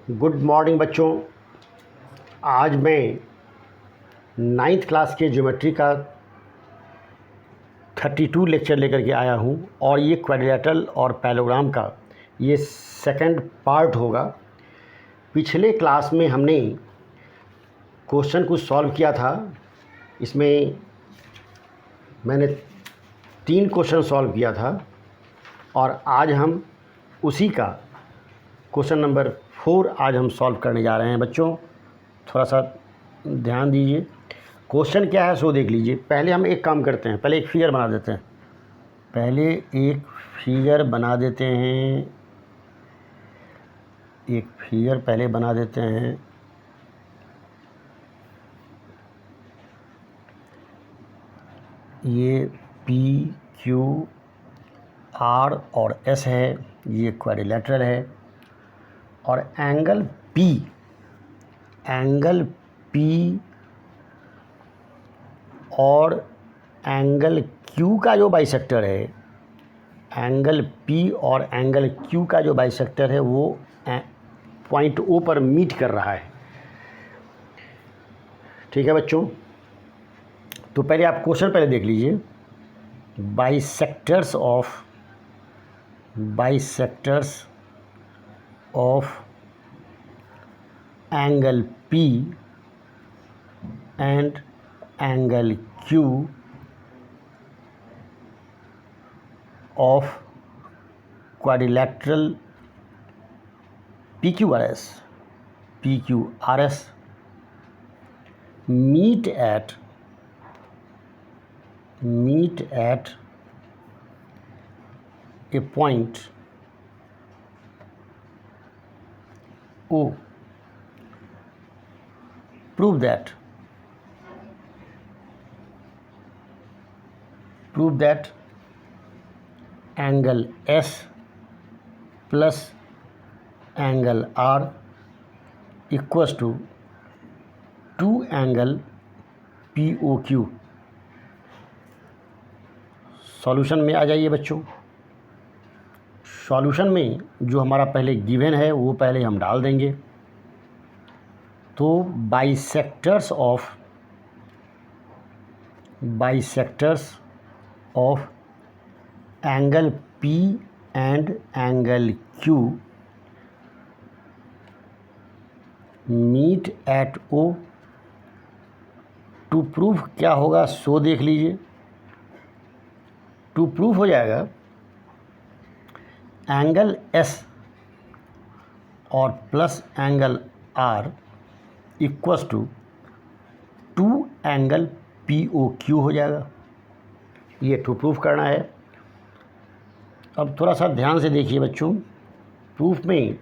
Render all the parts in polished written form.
Good morning बच्चों। आज मैं 9th क्लास के ज्योमेट्री का 32 लेक्चर लेकर के आया हूं और ये क्वाड्रिलेटरल और पैरेललोग्राम का ये सेकंड पार्ट होगा। पिछले क्लास में हमने क्वेश्चन को सॉल्व किया था। इसमें मैंने 3 क्वेश्चन सॉल्व किया था और आज हम उसी का क्वेश्चन नंबर 4 आज हम सॉल्व करने जा रहे हैं। बच्चों थोड़ा सा ध्यान दीजिए, क्वेश्चन क्या है सो देख लीजिए। पहले हम एक काम करते हैं, पहले एक फिगर बना देते हैं। एक फिगर पहले बना देते हैं। ये P Q R और S है, ये क्वाड्रिलेटरल है और एंगल P और एंगल Q का जो बाइसेक्टर है, एंगल P और एंगल Q का जो बाइसेक्टर है वो पॉइंट O पर मीट कर रहा है। ठीक है बच्चों, तो पहले आप क्वेश्चन पहले देख लीजिए। Bisectors of angle P and angle Q of quadrilateral PQRS meet at a point O. Prove that angle S plus angle R equals to 2 angle POQ। Solution में आ जाइए बच्चों। सॉल्यूशन में जो हमारा पहले गिवन है वो पहले हम डाल देंगे। तो bisectors of angle P and angle Q meet at O। To prove क्या होगा सो देख लीजिए। टू प्रूफ हो जाएगा एंगल S और plus angle R equals to 2 angle POQ हो जाएगा। ये टू प्रूफ करना है। अब थोड़ा सा ध्यान से देखिए बच्चों, प्रूफ में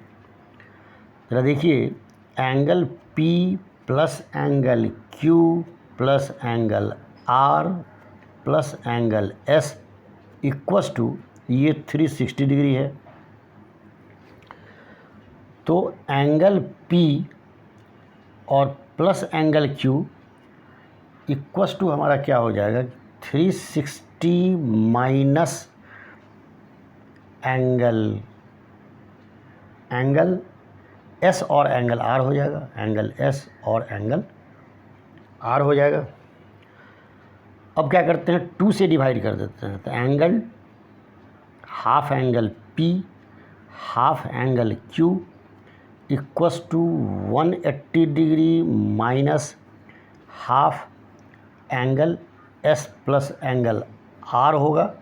जरा देखिए, angle P plus angle Q plus angle R plus angle S equals to ये 360 डिग्री है। तो एंगल P और plus angle Q equals to हमारा क्या हो जाएगा, 360 माइनस एंगल S और एंगल R हो जाएगा। एंगल S और एंगल R हो जाएगा। अब क्या करते हैं, 2 से डिवाइड कर देते हैं। तो angle half angle P half angle Q equals to 180 degree minus half angle S plus angle R होगा।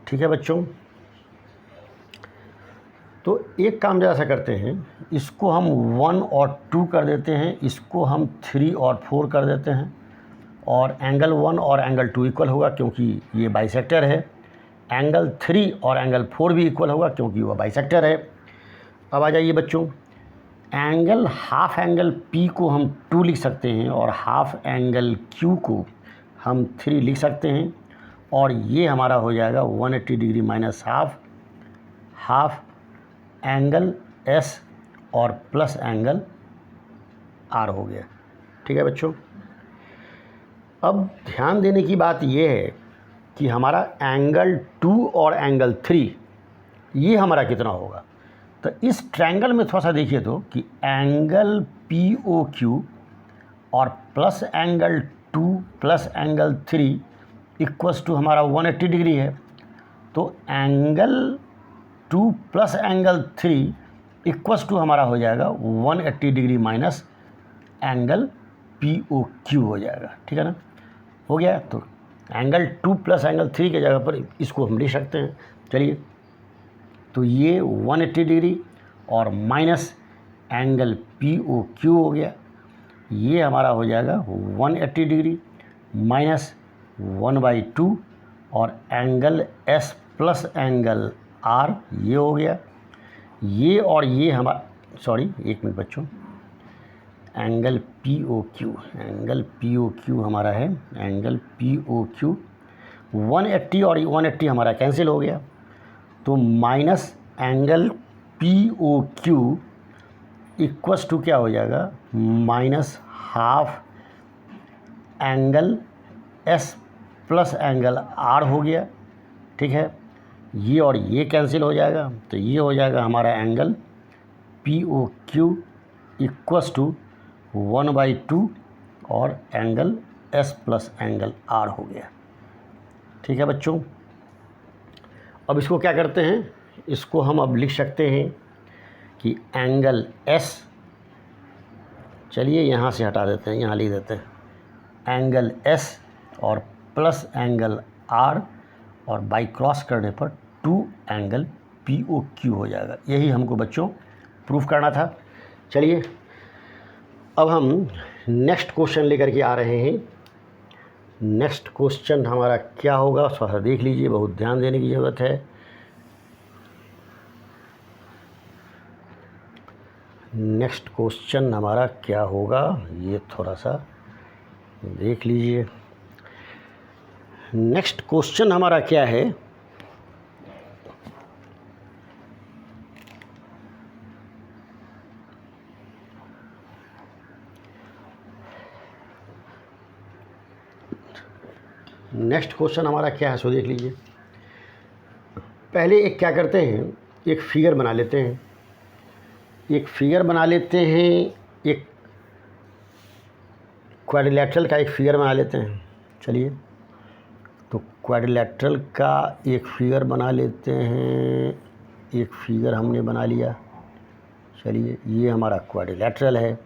ठीक है बच्चों, तो एक काम जैसा करते हैं, इसको हम 1 और 2 कर देते हैं, इसको हम 3 और 4 कर देते हैं और एंगल 1 और एंगल 2 इक्वल होगा क्योंकि ये बाइसेक्टर है। एंगल 3 और एंगल 4 भी इक्वल होगा क्योंकि वह बाइसेक्टर है। अब आ जाइए बच्चों, एंगल हाफ एंगल P को हम 2 लिख सकते हैं और हाफ एंगल Q को हम 3 लिख सकते हैं और ये हमारा हो जाएगा 180 degree minus half angle S और प्लस एंगल R हो गया। ठीक है बच्चों, अब ध्यान देने की बात यह है कि हमारा एंगल 2 और एंगल 3 ये हमारा कितना होगा। तो इस ट्रायंगल में थोड़ा सा देखिए तो कि एंगल पी ओ क्यू और plus angle 2 plus angle 3 equals to हमारा 180 डिग्री है। तो angle 2 plus angle 3 equals to हमारा हो जाएगा 180 degree minus angle P O Q हो जाएगा। ठीक है ना, हो गया। तो एंगल 2 प्लस एंगल 3 के जगह पर इसको हम लिख सकते हैं। चलिए, तो ये 180 डिग्री और minus angle P O Q हो गया, ये हमारा हो जाएगा 180 डिग्री माइनस 1/2 और angle S plus angle R ये हो गया। ये और ये हमारा, सॉरी एक मिनट बच्चों, एंगल पी ओ क्यू हमारा है, एंगल पी ओ क्यू 180 और 180 हमारा कैंसिल हो गया। तो minus angle P O Q equals to क्या हो जाएगा, minus half angle S plus angle R हो गया। ठीक है, ये और ये कैंसिल हो जाएगा, तो ये हो जाएगा हमारा angle P O Q equals to 1/2 और angle S plus angle R हो गया। ठीक है बच्चों, अब इसको क्या करते हैं, इसको हम अब लिख सकते हैं कि एंगल एस, चलिए यहाँ से हटा देते हैं, यहाँ लिख देते हैं एंगल एस और प्लस एंगल आर और बाई क्रॉस करने पर 2 एंगल पी ओ क्यू हो जाएगा। यही हमको बच्चों प्रूफ करना था। चलिए, अब हम नेक्स्ट क्वेश्चन लेकर के आ रहे हैं। नेक्स्ट क्वेश्चन हमारा क्या होगा थोड़ा सा देख लीजिए, बहुत ध्यान देने की ज़रूरत है। नेक्स्ट क्वेश्चन हमारा क्या होगा ये थोड़ा सा देख लीजिए। नेक्स्ट क्वेश्चन हमारा क्या है, नेक्स्ट क्वेश्चन हमारा क्या है सो देख लीजिए। पहले एक क्या करते हैं, एक फिगर बना लेते हैं, एक क्वाड्रिलेटरल का एक फिगर बना लेते हैं। चलिए, तो क्वाड्रिलेटरल का एक फिगर बना लेते हैं। एक फिगर हमने बना लिया। चलिए, ये हमारा क्वाड्रिलेटरल है।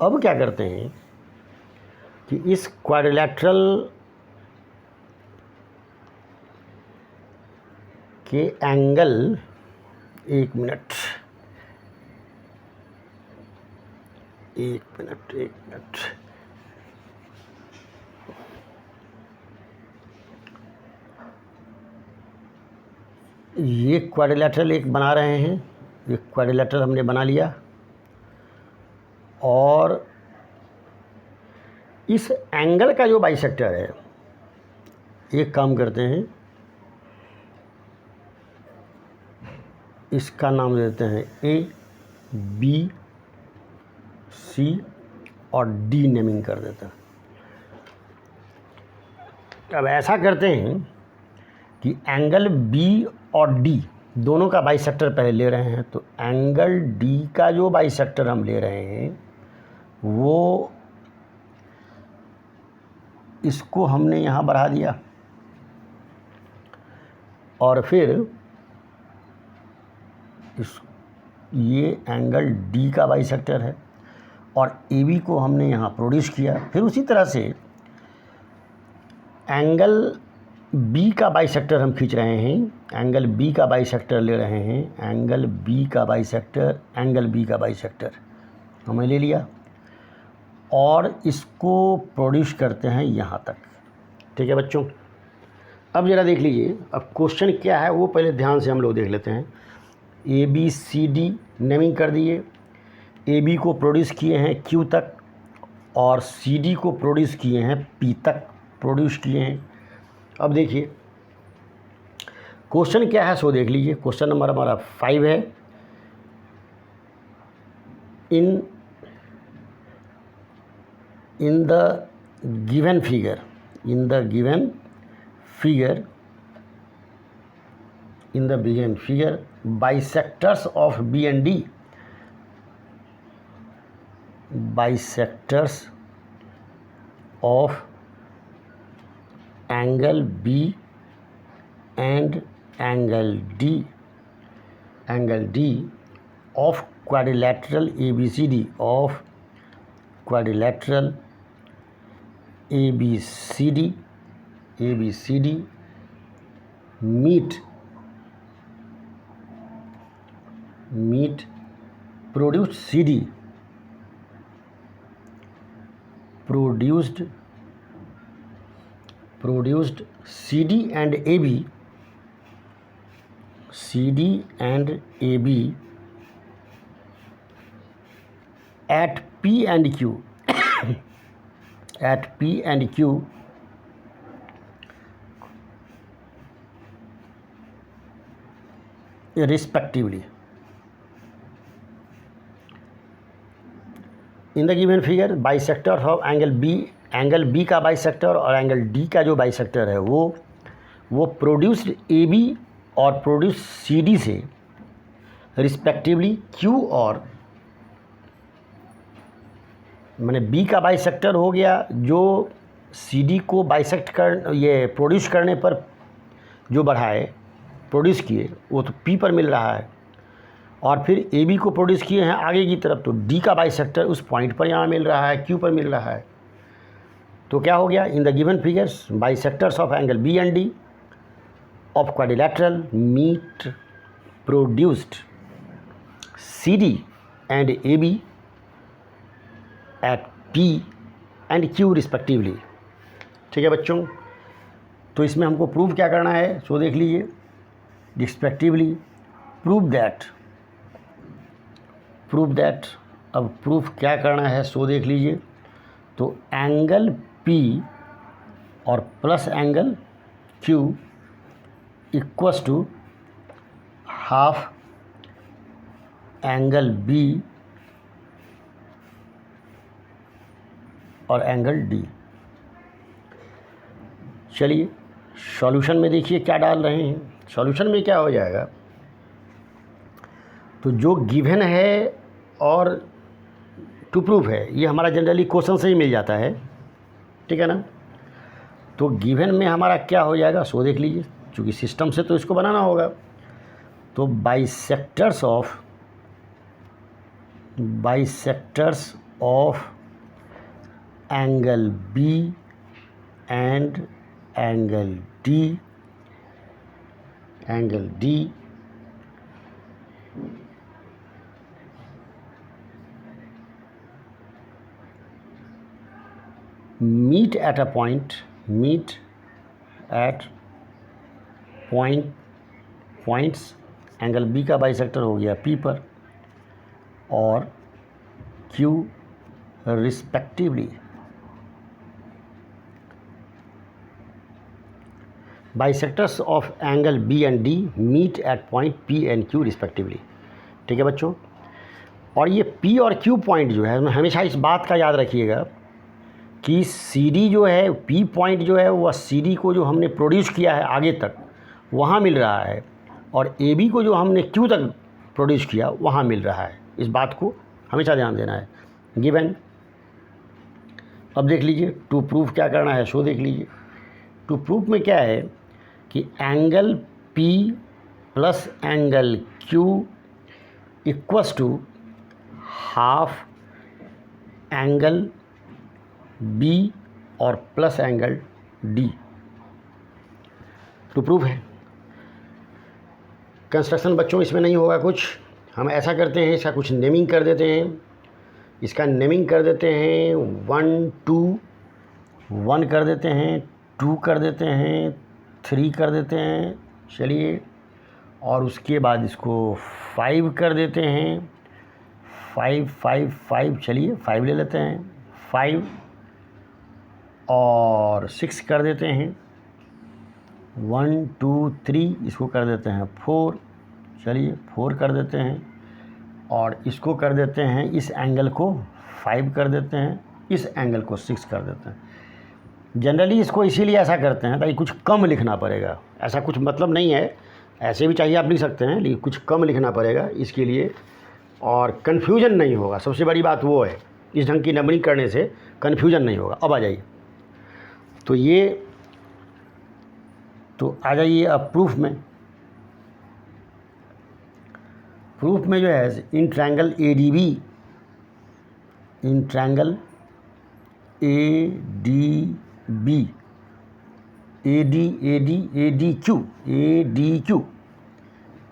अब क्या करते हैं कि इस क्वाड्रिलेटरल के एंगल, एक मिनट, ये क्वाड्रिलेटरल एक बना रहे हैं। ये क्वाड्रिलेटरल हमने बना लिया और इस एंगल का जो बाइसेक्टर है, एक काम करते हैं, इसका नाम देते हैं ए, बी, सी और डी नेमिंग कर देते हैं। अब ऐसा करते हैं कि एंगल बी और डी दोनों का बाइसेक्टर पहले ले रहे हैं। तो एंगल डी का जो बाइसेक्टर हम ले रहे हैं वो, इसको हमने यहाँ बढ़ा दिया और फिर ये एंगल डी का बाइसेक्टर है और ए बी को हमने यहाँ प्रोड्यूस किया। फिर उसी तरह से एंगल बी का बाइसेक्टर हम खींच रहे हैं, एंगल बी का बाइसेक्टर ले रहे हैं, एंगल बी का बाइसेक्टर हमने ले लिया और इसको प्रोड्यूस करते हैं यहाँ तक। ठीक है बच्चों, अब ज़रा देख लीजिए, अब क्वेश्चन क्या है वो पहले ध्यान से हम लोग देख लेते हैं। A B C D naming कर दिए, ए बी को प्रोड्यूस किए हैं क्यू तक और सी डी को प्रोड्यूस किए हैं पी तक प्रोड्यूस किए हैं। अब देखिए क्वेश्चन क्या है सो देख लीजिए। क्वेश्चन नंबर हमारा 5 है। इन the given figure in the given figure, bisectors of B and D, bisectors of angle B and angle D of quadrilateral ABCD, of quadrilateral ABCD meet produced CD, produced CD and AB, at P and Q at P and Q respectively. In the given figure bisector of angle B का bisector और angle D का जो bisector है वो produced A B और produce C D से respectively Q और मैंने बी का बाइसेक्टर हो गया जो सी डी को प्रोड्यूस करने पर जो प्रोड्यूस किए वो तो पी पर मिल रहा है, और फिर ए बी को प्रोड्यूस किए हैं आगे की तरफ तो डी का बाइसेक्टर उस पॉइंट पर यहाँ मिल रहा है, क्यू पर मिल रहा है। तो क्या हो गया, in the given figures bisectors of angle B and D of quadrilateral meet produced C D and A B at P and Q respectively. ठीक है बच्चों, तो इसमें हमको प्रूव क्या करना है, सो देख लीजिए। रिस्पेक्टिवली प्रूव दैट अब प्रूफ क्या करना है सो देख लीजिए। तो एंगल P और plus angle Q equals to half angle B और एंगल D। चलिए सॉल्यूशन में देखिए क्या डाल रहे हैं। सॉल्यूशन में क्या हो जाएगा, तो जो गिवन है और टू प्रूफ है ये हमारा जनरली क्वेश्चन से ही मिल जाता है, ठीक है ना। तो गिवन में हमारा क्या हो जाएगा सो देख लीजिए, क्योंकि सिस्टम से तो इसको बनाना होगा। तो bisectors of angle B and angle D meet at points angle B का बाइसेक्टर हो गया P पर और Q रिस्पेक्टिवली। Bisectors of angle B and D meet at point P and Q respectively. ठीक है बच्चों, और ये P और Q पॉइंट जो है हमेशा इस बात का याद रखिएगा कि CD जो है P पॉइंट जो है वह CD को जो हमने प्रोड्यूस किया है आगे तक वहाँ मिल रहा है, और AB को जो हमने Q तक प्रोड्यूस किया वहाँ मिल रहा है। इस बात को हमेशा ध्यान देना है। गिवन अब देख लीजिए टू प्रूफ क्या करना है सो देख लीजिए। टू प्रूफ में क्या है कि angle P plus angle Q equals to half angle B और plus angle D। To proof है। कंस्ट्रक्शन बच्चों इसमें नहीं होगा कुछ, हम ऐसा करते हैं इसका कुछ नेमिंग कर देते हैं। इसका नेमिंग कर देते हैं 1 2 1 कर देते हैं, 2 कर देते हैं, 3 कर देते हैं। चलिए, और उसके बाद इसको 5 कर देते हैं, 5 5 5। चलिए 5 ले लेते हैं, 5 और 6 कर देते हैं, 1 2 3। इसको कर देते हैं 4। चलिए 4 कर देते हैं, और इसको कर देते हैं, इस एंगल को 5 कर देते हैं, इस एंगल को 6 कर देते हैं। जनरली इसको इसीलिए ऐसा करते हैं ताकि कुछ कम लिखना पड़ेगा, ऐसा कुछ मतलब नहीं है। ऐसे भी चाहिए आप लिख सकते हैं, लेकिन कुछ कम लिखना पड़ेगा इसके लिए, और कन्फ्यूजन नहीं होगा। सबसे बड़ी बात वो है, इस ढंग की नंबरिंग करने से कन्फ्यूजन नहीं होगा। अब आ जाइए, तो आ जाइए अब प्रूफ में। प्रूफ में जो है in triangle ADB, in triangle ADB,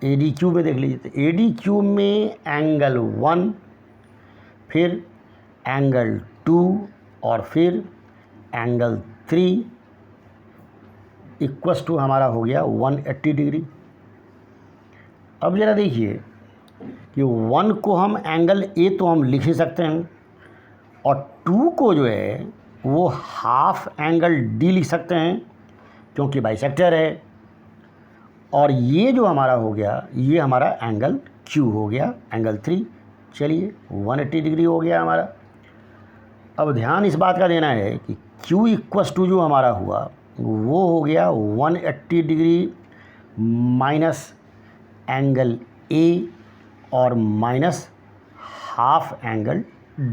ADQ में देख लीजिए। तो ADQ में एंगल 1, फिर एंगल 2 और फिर एंगल 3 इक्वस टू हमारा हो गया 180 डिग्री। अब ज़रा देखिए कि 1 को हम एंगल A तो हम लिख ही सकते हैं, और 2 को जो है वो हाफ एंगल D लिख सकते हैं क्योंकि बाइसेक्टर है। और ये जो हमारा हो गया, ये हमारा एंगल Q हो गया, एंगल 3। चलिए 180 डिग्री हो गया हमारा। अब ध्यान इस बात का देना है कि Q इक्वस टू जो हमारा हुआ वो हो गया 180 डिग्री माइनस एंगल A और माइनस हाफ एंगल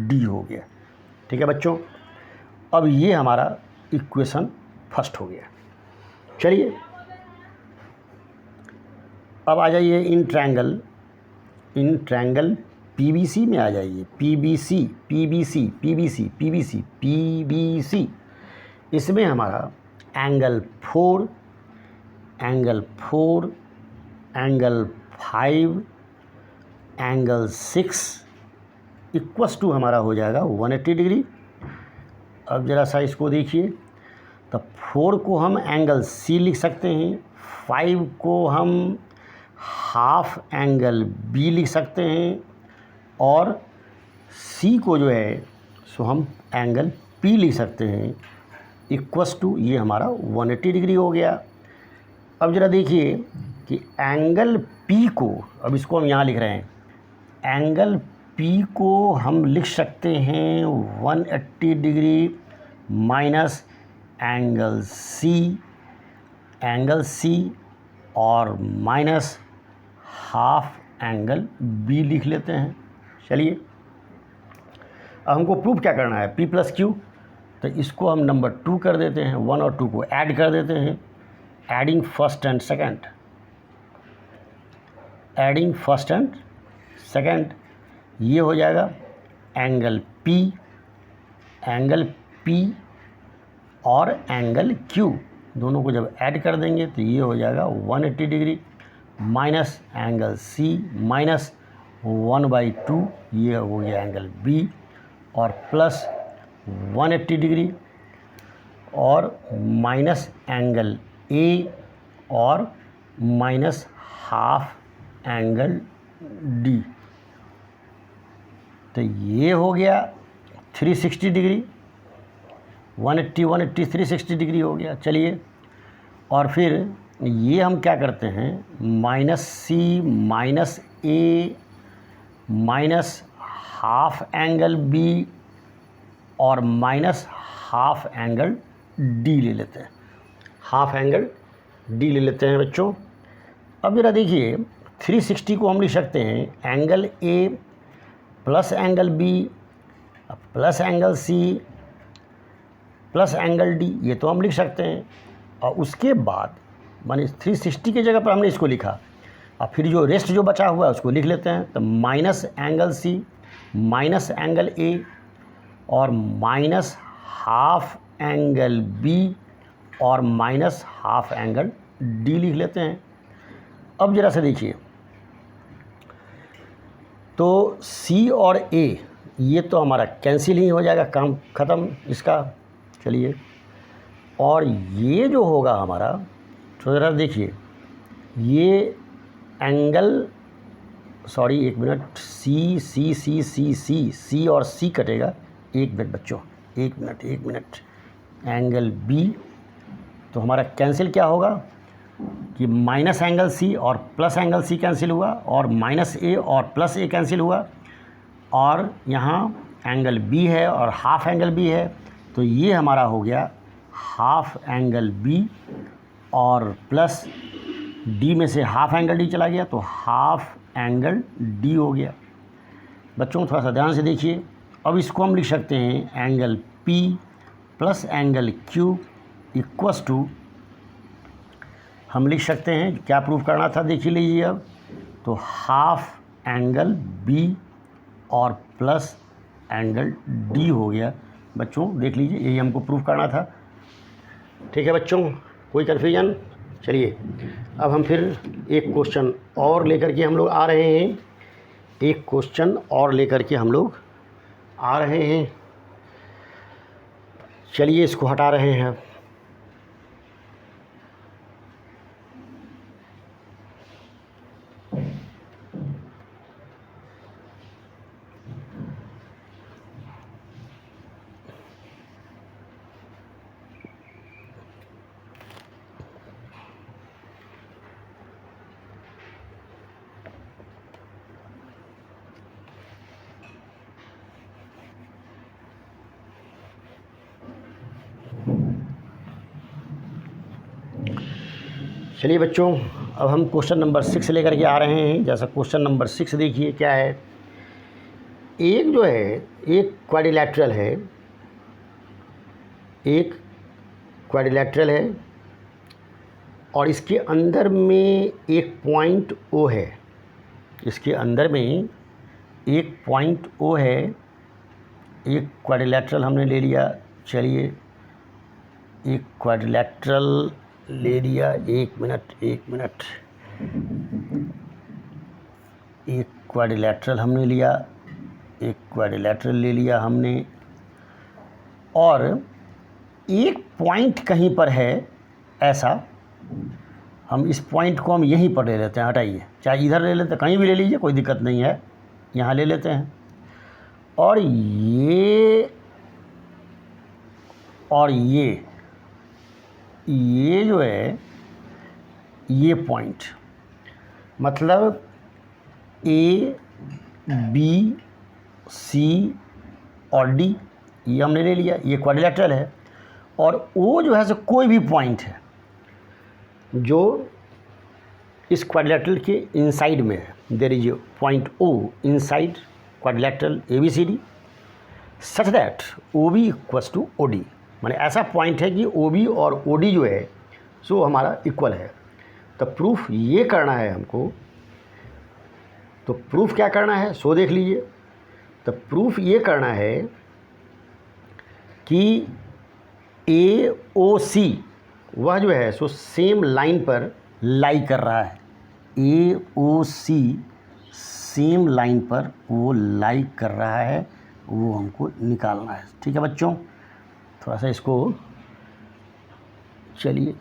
D हो गया। ठीक है बच्चों, अब ये हमारा इक्वेशन फर्स्ट हो गया। चलिए अब आ जाइए इन ट्रायंगल PBC में आ जाइए। PBC इसमें हमारा angle 4, angle 5, angle 6 equals to हमारा हो जाएगा 180 डिग्री। अब ज़रा सा इसको देखिए, तो 4 को हम एंगल C लिख सकते हैं, 5 को हम हाफ एंगल B लिख सकते हैं, और C को जो है सो हम एंगल P लिख सकते हैं, इक्वस टू ये हमारा 180 डिग्री हो गया। अब ज़रा देखिए कि एंगल P को, अब इसको हम यहाँ लिख रहे हैं, एंगल P को हम लिख सकते हैं 180 डिग्री माइनस एंगल C और माइनस हाफ एंगल B लिख लेते हैं। चलिए अब हमको प्रूफ क्या करना है, P प्लस Q, तो इसको हम नंबर 2 कर देते हैं, 1 और 2 को ऐड कर देते हैं, एडिंग फर्स्ट एंड सेकंड, ये हो जाएगा एंगल P और एंगल Q, दोनों को जब ऐड कर देंगे तो ये हो जाएगा 180 degree minus angle C minus 1/2, ये हो गया एंगल B, और प्लस 180 डिग्री और माइनस एंगल A और माइनस हाफ एंगल D। तो ये हो गया 360 डिग्री, 180 360 डिग्री हो गया। चलिए और फिर ये हम क्या करते हैं, minus C minus A minus half angle B और माइनस हाफ एंगल D ले लेते हैं, हाफ एंगल D ले लेते हैं बच्चों। अब जरा देखिए 360 को हम लिख सकते हैं angle A plus angle B plus angle C plus angle D, ये तो हम लिख सकते हैं। और उसके बाद माने 360 की जगह पर हमने इसको लिखा, और फिर जो रेस्ट जो बचा हुआ है उसको लिख लेते हैं। तो minus angle C minus angle A और माइनस हाफ एंगल B और माइनस हाफ एंगल D लिख लेते हैं। अब ज़रा से देखिए, तो C और A ये तो हमारा कैंसिल ही हो जाएगा, काम ख़त्म इसका। चलिए और ये जो होगा हमारा, तो ज़रा देखिए ये एंगल, सॉरी एक मिनट, C और C कटेगा, एक मिनट बच्चों, एक मिनट, एंगल B तो हमारा कैंसिल क्या होगा कि माइनस एंगल C और प्लस एंगल C कैंसिल हुआ, और माइनस A और प्लस A कैंसिल हुआ, और यहाँ एंगल B है और हाफ एंगल B है, तो ये हमारा हो गया हाफ एंगल B और प्लस डी में से हाफ एंगल डी चला गया तो हाफ एंगल डी हो गया। बच्चों थोड़ा सा ध्यान से देखिए, अब इसको हम लिख सकते हैं angle P plus angle Q equals to, हम लिख सकते हैं क्या प्रूफ करना था देख ही लीजिए अब, तो हाफ एंगल बी और प्लस एंगल डी हो गया। बच्चों देख लीजिए, यही हमको प्रूफ करना था। ठीक है बच्चों, कोई कन्फ्यूजन? चलिए अब हम फिर एक क्वेश्चन और लेकर के हम लोग आ रहे हैं, एक क्वेश्चन और लेकर के हम लोग आ रहे हैं। चलिए इसको हटा रहे हैं। चलिए बच्चों, अब हम क्वेश्चन नंबर 6 लेकर के आ रहे हैं। जैसा क्वेश्चन नंबर 6 देखिए क्या है। एक जो है एक क्वाड्रिलैटरल है, एक क्वाड्रिलैटरल है और इसके अंदर में एक पॉइंट ओ है, इसके अंदर में एक पॉइंट ओ है। एक क्वाड्रिलैटरल हमने ले लिया, चलिए एक क्वाड्रिलैटरल ले लिया, एक मिनट एक क्वाड्रिलैटरल हमने लिया, एक क्वाड्रिलैटरल ले लिया हमने, और एक पॉइंट कहीं पर है ऐसा, हम इस पॉइंट को हम यहीं पर ले लेते हैं, हटाइए, चाहे इधर ले लेते हैं, कहीं भी ले लीजिए, कोई दिक्कत नहीं है, यहाँ ले लेते हैं। और ये जो है ये पॉइंट, मतलब ए बी सी और डी ये हमने ले लिया, ये क्वाड्रिलैटरल है। और ओ जो है सो कोई भी पॉइंट है जो इस क्वाड्रिलैटरल के इनसाइड में है। There is a point O inside quadrilateral A B C D such that O B equals to O D, माने ऐसा पॉइंट है कि ओ बी और ओ डी जो है सो हमारा इक्वल है। तो प्रूफ ये करना है हमको, तो प्रूफ क्या करना है सो देख लीजिए। तो प्रूफ ये करना है कि ए ओ सी वह जो है सो सेम लाइन पर लाई कर रहा है, ए ओ सी सेम लाइन पर वो लाई कर रहा है, वो हमको निकालना है। ठीक है बच्चों, थोड़ा सा इसको चलिए,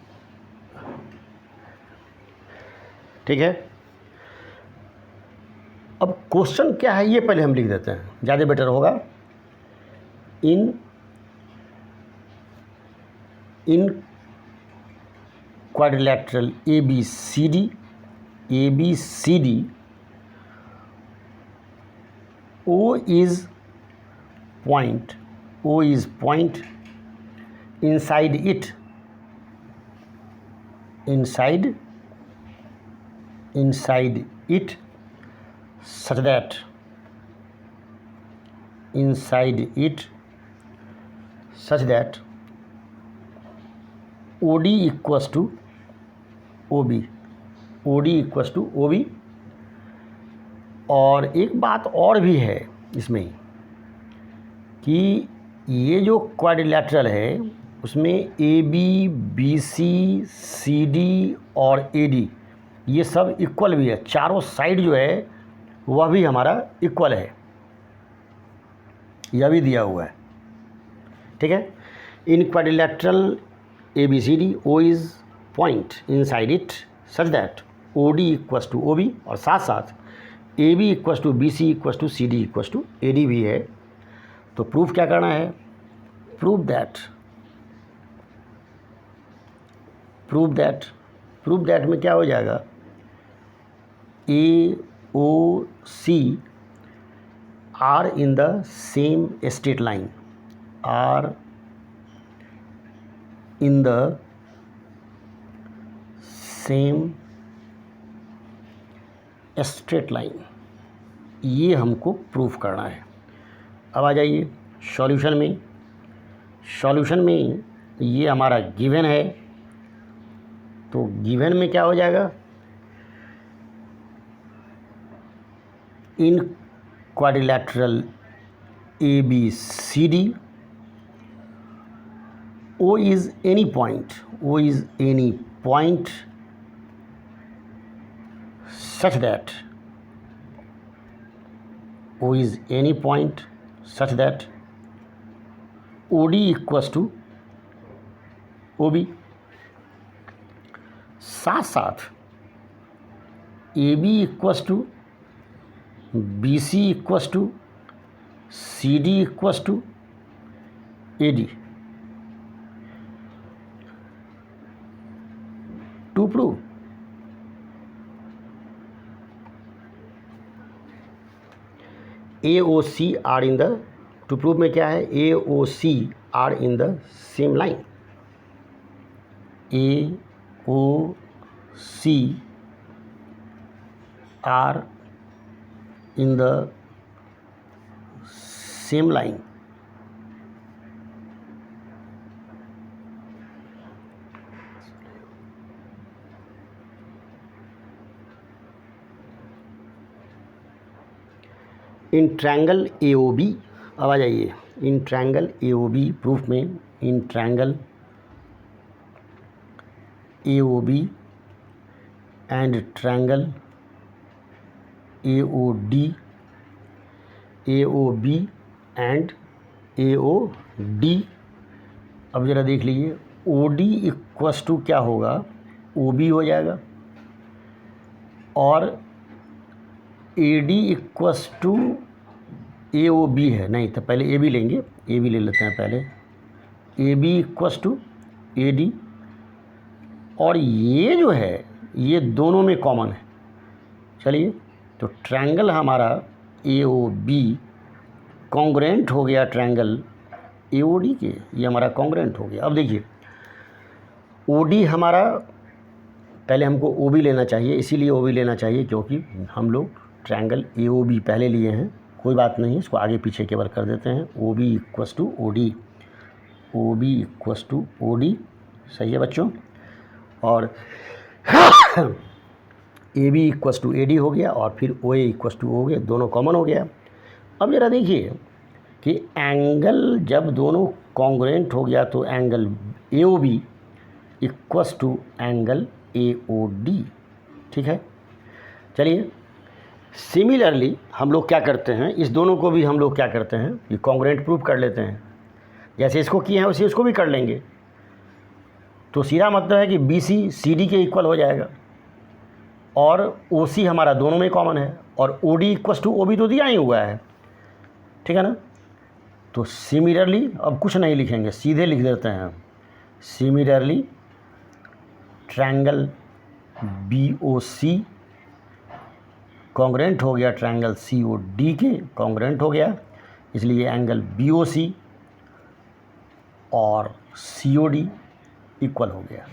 ठीक है। अब क्वेश्चन क्या है ये पहले हम लिख देते हैं, ज़्यादा बेटर होगा। In quadrilateral A B C D O is point inside it such that OD equals to OB, और एक बात और भी है इसमें कि ये जो क्वाड्रिलैटरल है उसमें A B B C C D और ए डी ये सब इक्वल भी है, चारों साइड जो है वह भी हमारा इक्वल है, यह भी दिया हुआ है। ठीक है, in quadrilateral A B C D O is point inside it such that O D equals to O B, और साथ साथ A B equals to B C equals to C D equals to A D भी है। तो proof क्या करना है, proof that में क्या हो जाएगा, A O C are in the same straight line, are in the same straight line, ये हमको प्रूफ करना है। अब आ जाइए सॉल्यूशन में। सॉल्यूशन में ये हमारा गिवन है, तो गिवन में क्या हो जाएगा, इन quadrilateral ABCD O is any point such that OD equals to OB। साथ साथ AB equals to BC equals to CD equals to AD। To prove AOC are in the, to prove में क्या है, AOC are in the same line, AOC are in the same line. In triangle AOB, अब आ जाइए in triangle AOB proof में, in triangle AOB and triangle AOD, AOB and AOD। अब ज़रा देख लीजिए, OD इक्वस टू क्या होगा, OB हो जाएगा, और AD इक्वस टू AOB है, नहीं तो पहले AB लेंगे, AB ले लेते हैं पहले, AB इक्वस टू AD, और ये जो है ये दोनों में कॉमन है। चलिए, तो ट्रायंगल हमारा AOB कॉन्ग्रुएंट हो गया ट्रायंगल AOD के, ये हमारा कॉन्ग्रुएंट हो गया। अब देखिए OD हमारा, पहले हमको OB लेना चाहिए, इसीलिए OB लेना चाहिए क्योंकि हम लोग ट्रायंगल AOB पहले लिए हैं, कोई बात नहीं, इसको आगे पीछे केवल कर देते हैं। OB equals to OD, OB equals to OD, सही है बच्चों, और AB इक्वस टू AD हो गया, और फिर OA इक्वस टू हो गया, दोनों कॉमन हो गया। अब ज़रा देखिए कि एंगल जब दोनों कॉन्ग्रुएंट हो गया तो angle AOB equals to angle AOD, ठीक है। चलिए, सिमिलरली हम लोग क्या करते हैं, इस दोनों को भी हम लोग क्या करते हैं, ये कॉन्ग्रुएंट प्रूफ कर लेते हैं, जैसे इसको किए हैं वैसे इसको भी कर लेंगे। तो सीधा मतलब है कि BC CD के इक्वल हो जाएगा, और OC हमारा दोनों में कॉमन है, और OD इक्वस टू OB तो दिया ही हुआ है, ठीक है ना। तो सिमिलरली अब कुछ नहीं लिखेंगे, सीधे लिख देते हैं हम, सिमिलरली ट्रायंगल BOC कॉन्ग्रुएंट हो गया ट्रायंगल COD के, कॉन्ग्रुएंट हो गया, इसलिए एंगल BOC और COD इक्वल हो गया,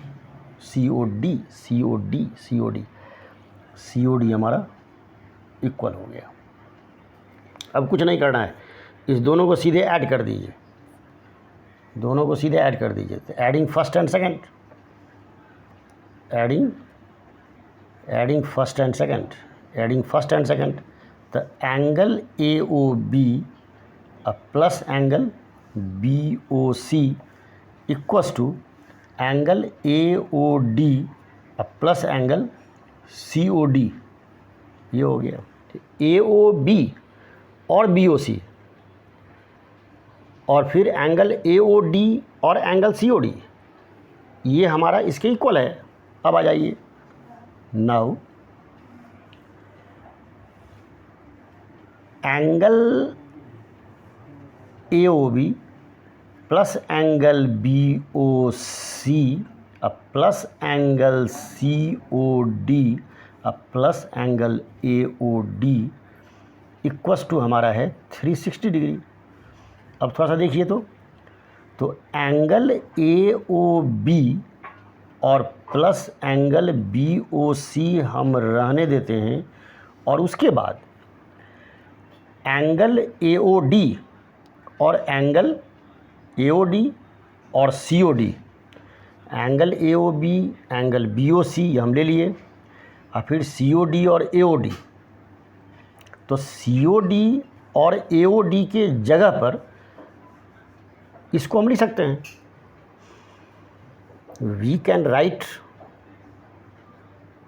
COD हमारा इक्वल हो गया। अब कुछ नहीं करना है, इस दोनों को सीधे ऐड कर दीजिए, दोनों को सीधे ऐड कर दीजिए। तो adding first and second, adding first and second, तो angle AOB plus angle BOC equals to angle AOD plus angle COD, ये हो गया। AOB और BOC, और फिर एंगल AOD और एंगल COD, ये हमारा इसके इक्वल है। अब आ जाइए, now angle AOB plus angle BOC plus angle COD plus angle AOD equals to हमारा है 360 डिग्री। अब थोड़ा सा देखिए तो एंगल AOB और प्लस एंगल BOC हम रहने देते हैं, और उसके बाद एंगल AOD और एंगल AOD और COD, angle AOB angle BOC ये हम ले लिए, और फिर COD और AOD। तो COD और AOD के जगह पर इसको हम लिख सकते हैं, we can write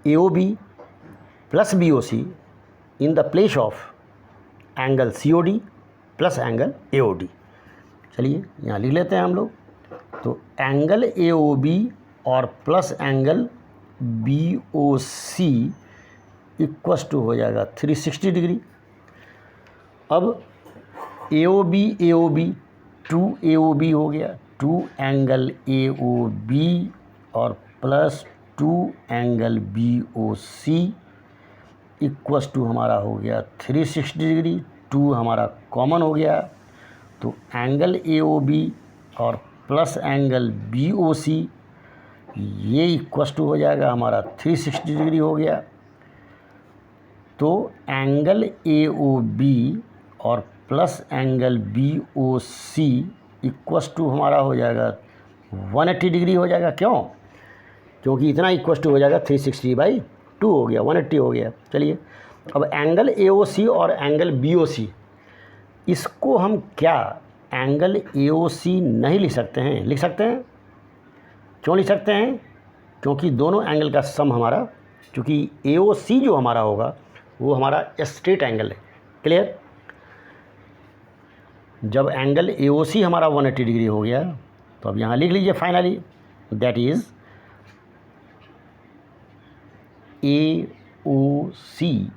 AOB plus BOC in the place of angle COD plus angle AOD। चलिए यहाँ लिख लेते हैं हम लोग। तो एंगल AOB और plus angle BOC equals to हो जाएगा 360 डिग्री। अब AOB 2 AOB हो गया, 2 एंगल AOB और plus 2 angle BOC equals to हमारा हो गया 360 डिग्री। 2 हमारा कॉमन हो गया, तो एंगल AOB और प्लस एंगल BOC ये इक्वस टू हो जाएगा हमारा 360 डिग्री हो गया। तो एंगल AOB और plus angle BOC equals to हमारा हो जाएगा 180 डिग्री हो जाएगा। क्यों? क्योंकि इतना इक्वस टू हो जाएगा 360/2 हो गया, 180 हो गया। चलिए अब एंगल AOC और एंगल BOC, इसको हम क्या एंगल AOC नहीं लिख सकते हैं? लिख सकते हैं। क्यों लिख सकते हैं? क्योंकि दोनों एंगल का सम हमारा, क्योंकि AOC जो हमारा होगा वो हमारा स्ट्रेट एंगल है। क्लियर? जब एंगल AOC हमारा 180 डिग्री हो गया, तो अब यहाँ लिख लीजिए finally, that is AOC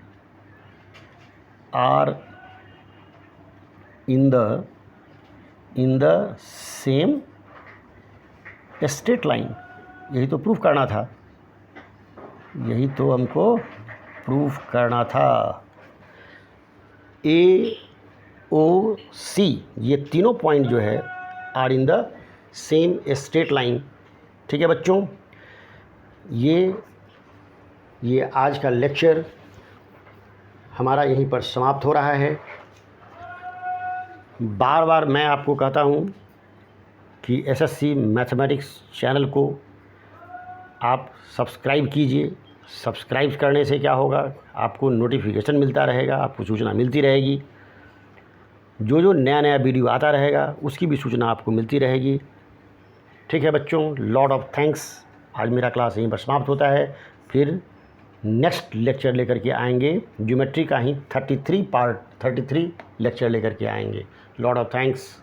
are in the same straight line. यही तो प्रूफ करना था, यही तो हमको प्रूफ करना था। AOC ये तीनों पॉइंट जो है are in the same straight line. ठीक है बच्चों, ये आज का लेक्चर हमारा यहीं पर समाप्त हो रहा है। बार बार मैं आपको कहता हूँ कि SSC मैथमेटिक्स चैनल को आप सब्सक्राइब कीजिए। सब्सक्राइब करने से क्या होगा, आपको नोटिफिकेशन मिलता रहेगा, आपको सूचना मिलती रहेगी। जो नया वीडियो आता रहेगा उसकी भी सूचना आपको मिलती रहेगी। ठीक है बच्चों, लॉट ऑफ थैंक्स। आज मेरा क्लास यहीं पर समाप्त होता है। फिर नेक्स्ट लेक्चर लेकर के आएंगे, ज्योमेट्री का ही 33 लेक्चर लेकर के आएंगे। Lot of thanks.